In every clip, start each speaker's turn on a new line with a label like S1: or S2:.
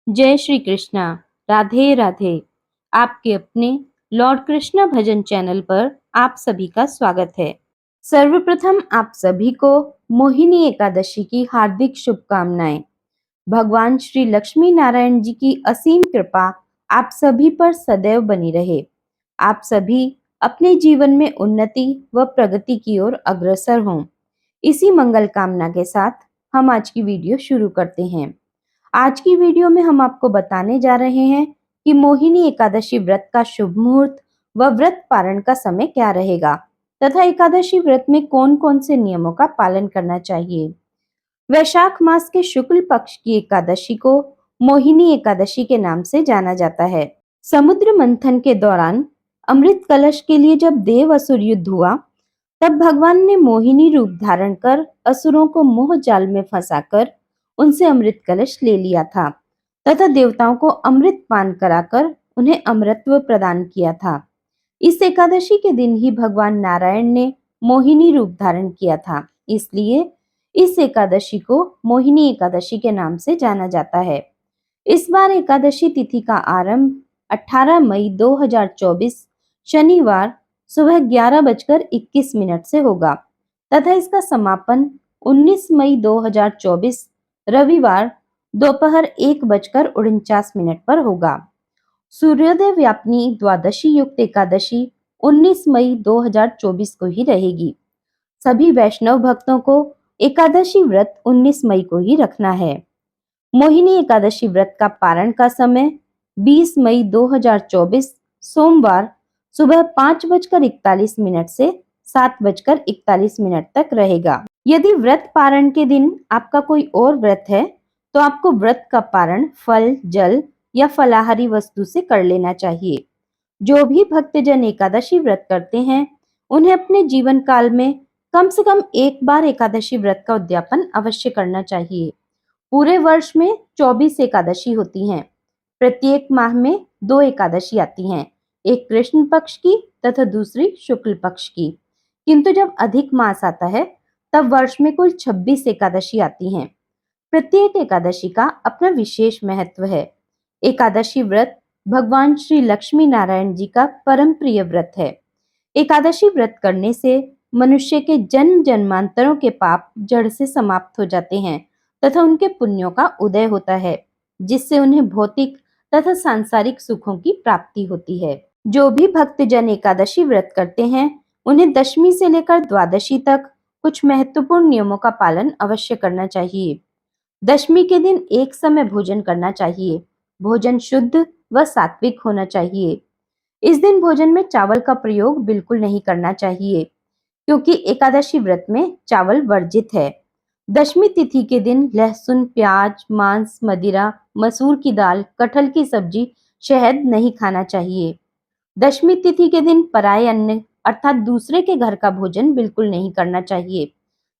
S1: जय श्री कृष्णा। राधे राधे। आपके अपने लॉर्ड कृष्णा भजन चैनल पर आप सभी का स्वागत है। सर्वप्रथम आप सभी को मोहिनी एकादशी की हार्दिक शुभकामनाएं। भगवान श्री लक्ष्मी नारायण जी की असीम कृपा आप सभी पर सदैव बनी रहे। आप सभी अपने जीवन में उन्नति व प्रगति की ओर अग्रसर हों। इसी मंगल कामना के साथ हम आज की वीडियो शुरू करते हैं। आज की वीडियो में हम आपको बताने जा रहे हैं कि मोहिनी एकादशी व्रत का शुभ मुहूर्त व व्रत पारण का समय क्या रहेगा तथा एकादशी व्रत में कौन कौन से नियमों का पालन करना चाहिए। वैशाख मास के शुक्ल पक्ष की एकादशी को मोहिनी एकादशी के नाम से जाना जाता है। समुद्र मंथन के दौरान अमृत कलश के लिए जब देव असुर युद्ध हुआ, तब भगवान ने मोहिनी रूप धारण कर असुरों को मोह जाल में फंसाकर उनसे अमृत कलश ले लिया था तथा देवताओं को अमृत पान कराकर उन्हें अमरत्व प्रदान किया था। इस एकादशी के दिन ही भगवान नारायण ने मोहिनी रूप धारण किया था, इसलिए इस एकादशी को मोहिनी एकादशी के नाम से जाना जाता है। इस बार एकादशी तिथि का आरंभ 18 मई 2024 शनिवार सुबह 11:21 से होगा तथा इसका समापन 19 मई 2024 रविवार दोपहर 1:49 पर होगा। सूर्योदय व्यापिनी द्वादशी युक्त एकादशी 19 मई 2024 को ही रहेगी। सभी वैष्णव भक्तों को एकादशी व्रत 19 मई को ही रखना है। मोहिनी एकादशी व्रत का पारण का समय 20 मई 2024 सोमवार सुबह 5:41 से 7:41 तक रहेगा। यदि व्रत पारण के दिन आपका कोई और व्रत है तो आपको व्रत का पारण फल, जल या फलाहारी वस्तु से कर लेना चाहिए। जो भी भक्तजन एकादशी व्रत करते हैं, उन्हें अपने जीवन काल में कम से कम एक बार एकादशी व्रत का उद्यापन अवश्य करना चाहिए। पूरे वर्ष में 24 एकादशी होती हैं। प्रत्येक माह में 2 एकादशी आती हैं, एक कृष्ण पक्ष की तथा दूसरी शुक्ल पक्ष की। किंतु जब अधिक मास आता है, तब वर्ष में कुल 26 एकादशी आती हैं। प्रत्येक एकादशी का अपना विशेष महत्व है। एकादशी व्रत भगवान श्री लक्ष्मी नारायण जी का परम प्रिय व्रत है। एकादशी व्रत करने से मनुष्य के जन्म जन्मांतरों के पाप जड़ से समाप्त हो जाते हैं तथा उनके पुण्यों का उदय होता है, जिससे उन्हें भौतिक तथा सांसारिक सुखों की प्राप्ति होती है। जो भी भक्तजन एकादशी व्रत करते हैं, उन्हें दशमी से लेकर द्वादशी तक कुछ महत्वपूर्ण नियमों का पालन अवश्य करना चाहिए। दशमी के दिन एक समय भोजन करना चाहिए। भोजन शुद्ध व सात्विक होना चाहिए। इस दिन भोजन में चावल का प्रयोग बिल्कुल नहीं करना चाहिए, क्योंकि एकादशी व्रत में चावल वर्जित है। दशमी तिथि के दिन लहसुन, प्याज, मांस, मदिरा, मसूर की दाल, कटहल की सब्जी, शहद नहीं खाना चाहिए। दशमी तिथि के दिन पराये अन्न अर्थात दूसरे के घर का भोजन बिल्कुल नहीं करना चाहिए।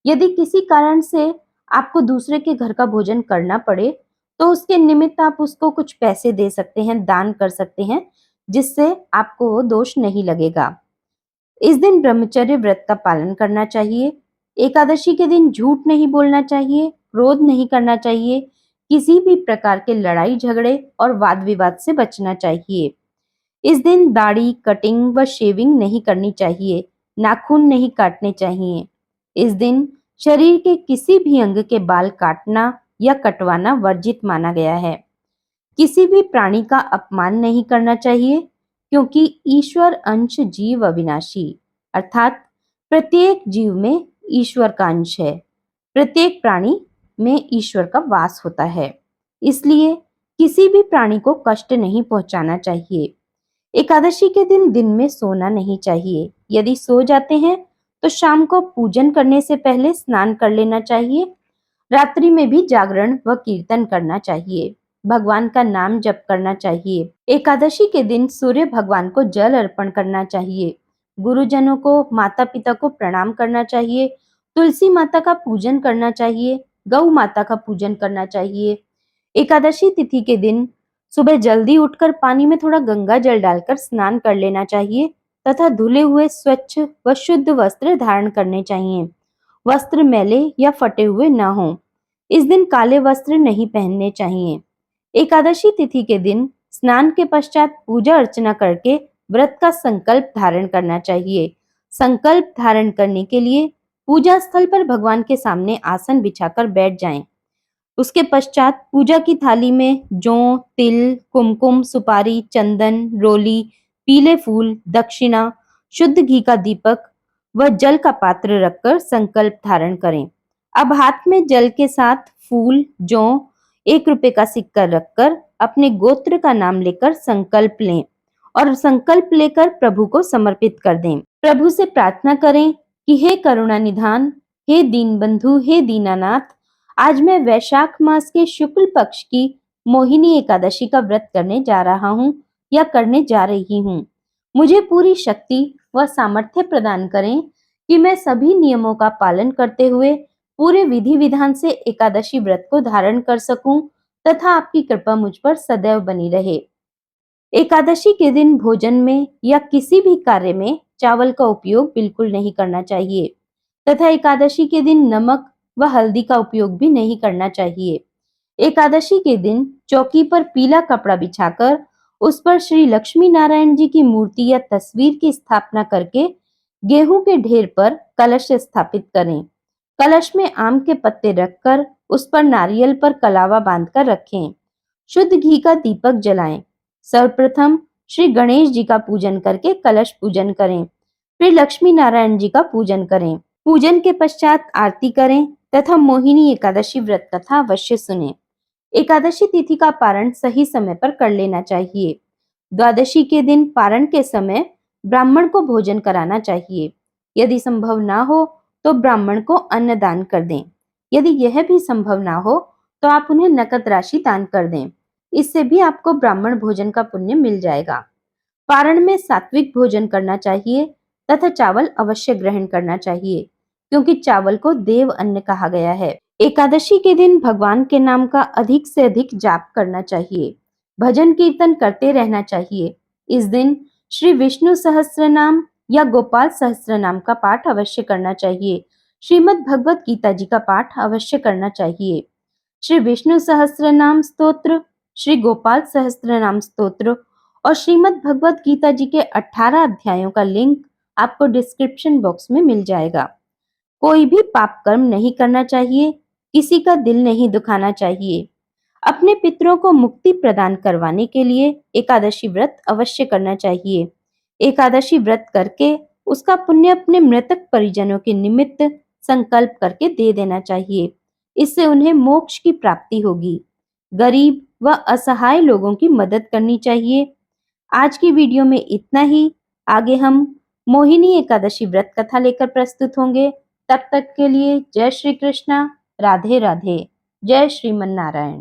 S1: यदि किसी कारण से आपको दूसरे के घर का भोजन करना पड़े, तो उसके निमित्त आप उसको कुछ पैसे दे सकते हैं, दान कर सकते हैं, जिससे आपको वो दोष नहीं लगेगा। इस दिन ब्रह्मचर्य व्रत का पालन करना चाहिए। एकादशी के दिन झूठ नहीं बोलना चाहिए, क्रोध नहीं करना चाहिए, किसी भी प्रकार के लड़ाई झगड़े और वाद विवाद से बचना चाहिए। इस दिन दाढ़ी, कटिंग व शेविंग नहीं करनी चाहिए, नाखून नहीं काटने चाहिए। इस दिन शरीर के किसी भी अंग के बाल काटना या कटवाना वर्जित माना गया है। किसी भी प्राणी का अपमान नहीं करना चाहिए, क्योंकि ईश्वर अंश जीव अविनाशी अर्थात प्रत्येक जीव में ईश्वर का अंश है। प्रत्येक प्राणी में ईश्वर का वास होता है, इसलिए किसी भी प्राणी को कष्ट नहीं पहुंचाना चाहिए। एकादशी के दिन दिन में सोना नहीं चाहिए। यदि सो जाते हैं तो शाम को पूजन करने से पहले स्नान कर लेना चाहिए। रात्रि में भी जागरण व कीर्तन करना चाहिए। भगवान का नाम जप करना चाहिए। एकादशी के दिन सूर्य भगवान को जल अर्पण करना चाहिए। गुरुजनों को, माता पिता को प्रणाम करना चाहिए। तुलसी माता का पूजन करना चाहिए। गौ माता का पूजन करना चाहिए। एकादशी तिथि के दिन सुबह जल्दी उठकर पानी में थोड़ा गंगा जल डालकर स्नान कर लेना चाहिए तथा धुले हुए स्वच्छ व शुद्ध वस्त्र धारण करने चाहिए। वस्त्र मैले या फटे हुए न हों। इस दिन काले वस्त्र नहीं पहनने चाहिए। एकादशी तिथि के दिन स्नान के पश्चात पूजा अर्चना करके व्रत का संकल्प धारण करना चाहिए। संकल्प धारण करने के लिए पूजा स्थल पर भगवान के सामने आसन बिछाकर बैठ जाएं। उसके पश्चात पूजा की थाली में जौ, तिल, कुमकुम, सुपारी, चंदन, रोली, पीले फूल, दक्षिणा, शुद्ध घी का दीपक व जल का पात्र रखकर संकल्प धारण करें। अब हाथ में जल के साथ फूल, जौ, 1 रुपए का सिक्का रखकर अपने गोत्र का नाम लेकर संकल्प लें और संकल्प लेकर प्रभु को समर्पित कर दें। प्रभु से प्रार्थना करें कि हे करुणा निधान, हे दीनबंधु, हे दीनानाथ, आज मैं वैशाख मास के शुक्ल पक्ष की मोहिनी एकादशी का व्रत करने जा रहा हूँ या करने जा रही हूँ। मुझे पूरी शक्ति व सामर्थ्य प्रदान करें कि मैं सभी नियमों का पालन करते हुए पूरे विधि विधान से एकादशी व्रत को धारण कर सकूं तथा आपकी कृपा मुझ पर सदैव बनी रहे। एकादशी के दिन भोजन में या किसी भी कार्य में चावल का उपयोग बिल्कुल नहीं करना चाहिए तथा एकादशी के दिन नमक व हल्दी का उपयोग भी नहीं करना चाहिए। एकादशी के दिन चौकी पर पीला कपड़ा बिछाकर उस पर श्री लक्ष्मी नारायण जी की मूर्ति या तस्वीर की स्थापना करके गेहूं के ढेर पर कलश स्थापित करें। कलश में आम के पत्ते रखकर उस पर नारियल पर कलावा बांधकर रखें। शुद्ध घी का दीपक जलाएं। सर्वप्रथम श्री गणेश जी का पूजन करके कलश पूजन करें। फिर लक्ष्मी नारायण जी का पूजन करें। पूजन के पश्चात आरती करें तथा मोहिनी एकादशी व्रत कथा अवश्य सुनें। एकादशी तिथि का पारण सही समय पर कर लेना चाहिए। द्वादशी के दिन पारण के समय ब्राह्मण को भोजन कराना चाहिए। यदि संभव ना हो तो ब्राह्मण को अन्न दान कर दें। यदि यह भी संभव ना हो तो आप उन्हें नकद राशि दान कर दें। इससे भी आपको ब्राह्मण भोजन का पुण्य मिल जाएगा। पारण में सात्विक भोजन करना चाहिए तथा चावल अवश्य ग्रहण करना चाहिए क्योंकि चावल को देव अन्न कहा गया है। एकादशी के दिन भगवान के नाम का अधिक से अधिक जाप करना चाहिए। भजन कीर्तन करते रहना चाहिए। इस दिन श्री विष्णु सहस्त्र नाम या गोपाल सहस्त्र नाम का पाठ अवश्य करना चाहिए। श्रीमद् भगवत गीता जी का पाठ अवश्य करना चाहिए। श्री विष्णु सहस्त्र नाम स्तोत्र, श्री गोपाल सहस्त्र नाम स्तोत्र और श्रीमद् भगवत गीता जी के 18 अध्यायों का लिंक आपको डिस्क्रिप्शन बॉक्स में मिल जाएगा। कोई भी पाप कर्म नहीं करना चाहिए, किसी का दिल नहीं दुखाना चाहिए। अपने पितरों को मुक्ति प्रदान करवाने के लिए एकादशी व्रत अवश्य करना चाहिए। एकादशी व्रत करके उसका पुण्य अपने मृतक परिजनों के निमित्त संकल्प करके दे देना चाहिए। इससे उन्हें मोक्ष की प्राप्ति होगी। गरीब व असहाय लोगों की मदद करनी चाहिए। आज की वीडियो में इतना ही। आगे हम मोहिनी एकादशी व्रत कथा लेकर प्रस्तुत होंगे। तब तक के लिए जय श्री कृष्णा, राधे राधे, जय श्रीमन नारायण।